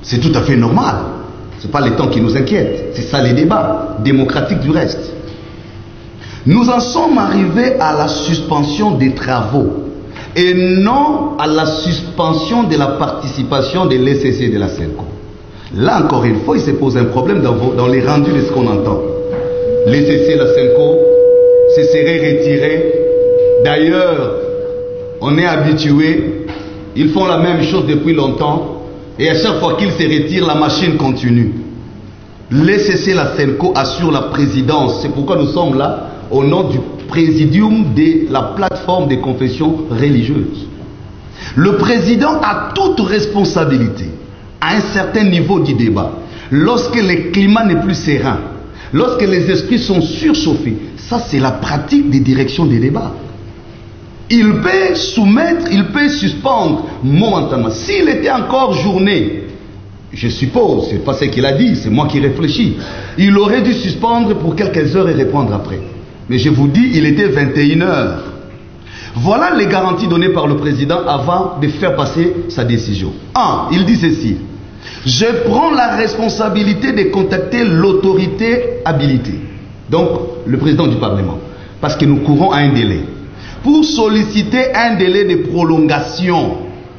C'est tout à fait normal. Ce n'est pas les temps qui nous inquiètent. C'est ça les débats démocratiques du reste. Nous en sommes arrivés à la suspension des travaux et non à la suspension de la participation de l'ECC et de la SELCO. Là encore une fois, il se pose un problème dans les rendus de ce qu'on entend. L'ECC et la SELCO se seraient retirés. D'ailleurs, on est habitué, ils font la même chose depuis longtemps. Et à chaque fois qu'ils se retirent, la machine continue. L'ECC et la SELCO assurent la présidence. C'est pourquoi nous sommes là, au nom du présidium de la plateforme des confessions religieuses. Le président a toute responsabilité à un certain niveau du débat. Lorsque le climat n'est plus serein, lorsque les esprits sont surchauffés, ça c'est la pratique des directions des débats. Il peut soumettre, il peut suspendre momentanément. S'il était encore journée, je suppose, c'est pas ce qu'il a dit, c'est moi qui réfléchis, il aurait dû suspendre pour quelques heures et répondre après. Mais je vous dis, il était 21 heures. Voilà les garanties données par le président avant de faire passer sa décision. 1. Il dit ceci: je prends la responsabilité de contacter l'autorité habilitée, donc le président du Parlement, parce que nous courons à un délai, pour solliciter un délai de prolongation,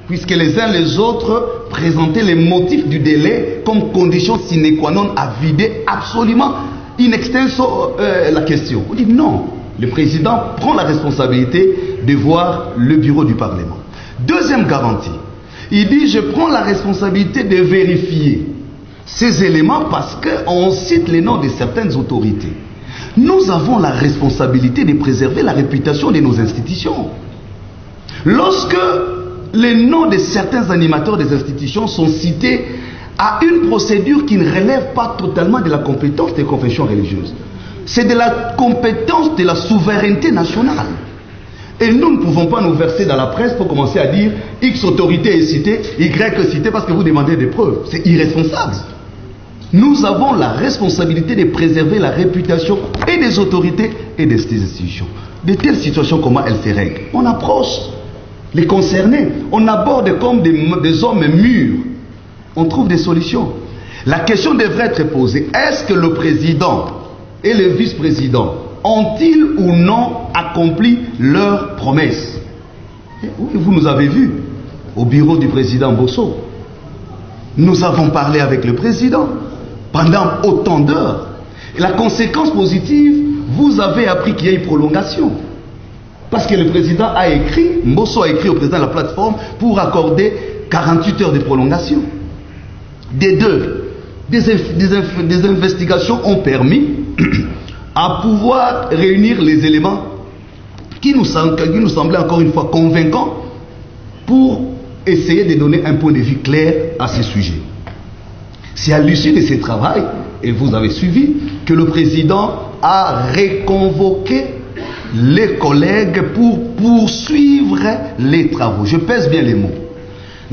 puisque les uns les autres présentaient les motifs du délai comme condition sine qua non à vider absolument in extenso la question. On dit non, le président prend la responsabilité de voir le bureau du Parlement. Deuxième garantie, il dit je prends la responsabilité de vérifier ces éléments parce qu'on cite les noms de certaines autorités. Nous avons la responsabilité de préserver la réputation de nos institutions. Lorsque les noms de certains animateurs des institutions sont cités à une procédure qui ne relève pas totalement de la compétence des confessions religieuses, c'est de la compétence de la souveraineté nationale. Et nous ne pouvons pas nous verser dans la presse pour commencer à dire X autorité est citée, Y est citée parce que vous demandez des preuves. C'est irresponsable. Nous avons la responsabilité de préserver la réputation et des autorités et des institutions. De telles situations, comment elles se règlent? On approche les concernés, on aborde comme des hommes mûrs, on trouve des solutions. La question devrait être posée: est-ce que le président et le vice-président ont-ils ou non accompli leurs promesses? Oui, vous nous avez vus au bureau du président Bosso. Nous avons parlé avec le président pendant autant d'heures. Et la conséquence positive, vous avez appris qu'il y a eu prolongation. Parce que le président a écrit, Bosso a écrit au président de la plateforme pour accorder 48 heures de prolongation. Des investigations ont permis à pouvoir réunir les éléments qui nous semblaient encore une fois convaincants pour essayer de donner un point de vue clair à ce sujet. C'est à l'issue de ce travail, et vous avez suivi, que le président a reconvoqué les collègues pour poursuivre les travaux. Je pèse bien les mots.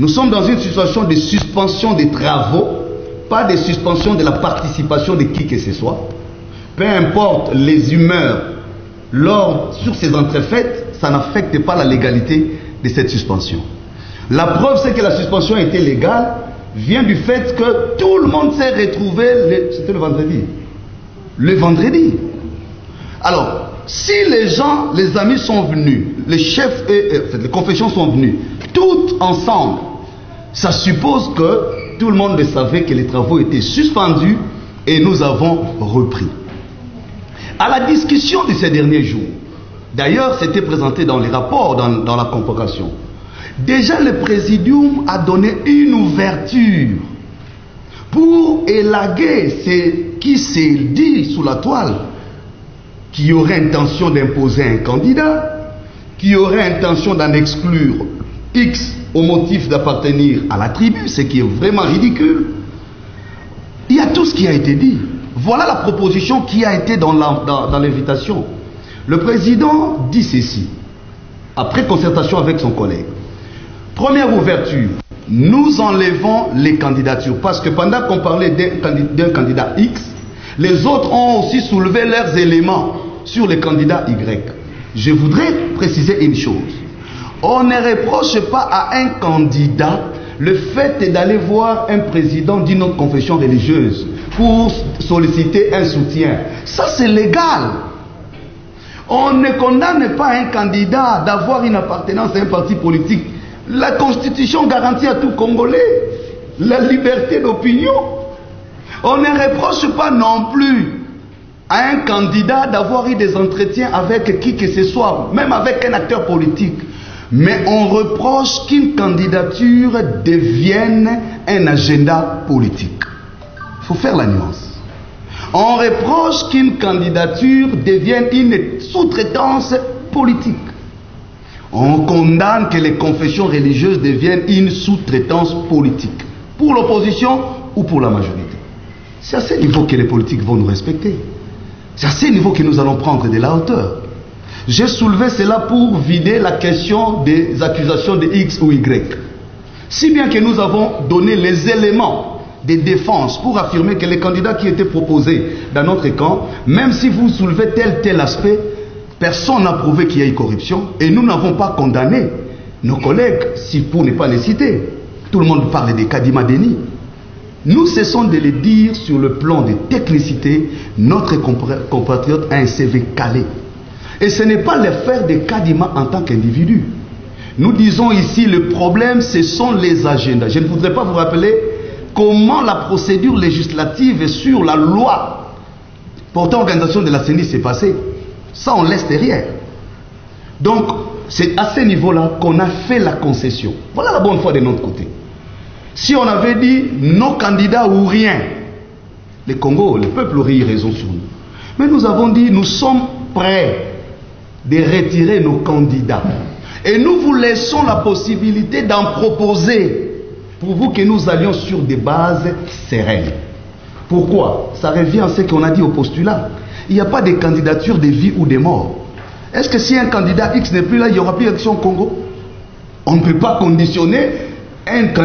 Nous sommes dans une situation de suspension des travaux, pas de suspension de la participation de qui que ce soit. Peu importe les humeurs sur ces entrefaites, ça n'affecte pas la légalité de cette suspension. La preuve, c'est que la suspension a été légale, vient du fait que tout le monde s'est retrouvé, c'était le vendredi. Le vendredi. Alors, si les gens, les amis sont venus, les chefs et les confessions sont venus, toutes ensemble, ça suppose que tout le monde savait que les travaux étaient suspendus et nous avons repris. À la discussion de ces derniers jours, d'ailleurs c'était présenté dans les rapports, dans la convocation, déjà le présidium a donné une ouverture pour élaguer ce qui s'est dit sous la toile, qui aurait intention d'imposer un candidat, qui aurait intention d'en exclure X au motif d'appartenir à la tribu, ce qui est vraiment ridicule. Il y a tout ce qui a été dit. Voilà la proposition qui a été dans l'invitation. Le président dit ceci, après concertation avec son collègue. Première ouverture, nous enlevons les candidatures, parce que pendant qu'on parlait d'un candidat X, les autres ont aussi soulevé leurs éléments sur le candidat Y. Je voudrais préciser une chose. On ne reproche pas à un candidat le fait d'aller voir un président d'une autre confession religieuse pour solliciter un soutien, ça c'est légal. On ne condamne pas un candidat d'avoir une appartenance à un parti politique. La Constitution garantit à tout Congolais la liberté d'opinion. On ne reproche pas non plus à un candidat d'avoir eu des entretiens avec qui que ce soit, même avec un acteur politique. Mais on reproche qu'une candidature devienne un agenda politique. Il faut faire la nuance. On reproche qu'une candidature devienne une sous-traitance politique. On condamne que les confessions religieuses deviennent une sous-traitance politique. Pour l'opposition ou pour la majorité. C'est à ce niveau que les politiques vont nous respecter. C'est à ce niveau que nous allons prendre de la hauteur. J'ai soulevé cela pour vider la question des accusations de X ou Y. Si bien que nous avons donné les éléments de défense pour affirmer que les candidats qui étaient proposés dans notre camp, même si vous soulevez tel aspect, personne n'a prouvé qu'il y a eu corruption et nous n'avons pas condamné nos collègues, si pour ne pas les citer. Tout le monde parle des Kadima Deni. Nous cessons de le dire sur le plan de technicité, notre compatriote a un CV calé. Et ce n'est pas l'affaire de Kadima en tant qu'individu. Nous disons ici, le problème, ce sont les agendas. Je ne voudrais pas vous rappeler comment la procédure législative sur la loi portant organisation de la CENI s'est passée. Ça, on laisse derrière. Donc, c'est à ce niveau-là qu'on a fait la concession. Voilà la bonne foi de notre côté. Si on avait dit nos candidats ou rien, le Congo, le peuple aurait eu raison sur nous. Mais nous avons dit, nous sommes prêts de retirer nos candidats. Et nous vous laissons la possibilité d'en proposer pour vous que nous allions sur des bases sereines. Pourquoi? Ça revient à ce qu'on a dit au postulat. Il n'y a pas de candidature de vie ou de mort. Est-ce que si un candidat X n'est plus là, il n'y aura plus d'élection au Congo? On ne peut pas conditionner un candidat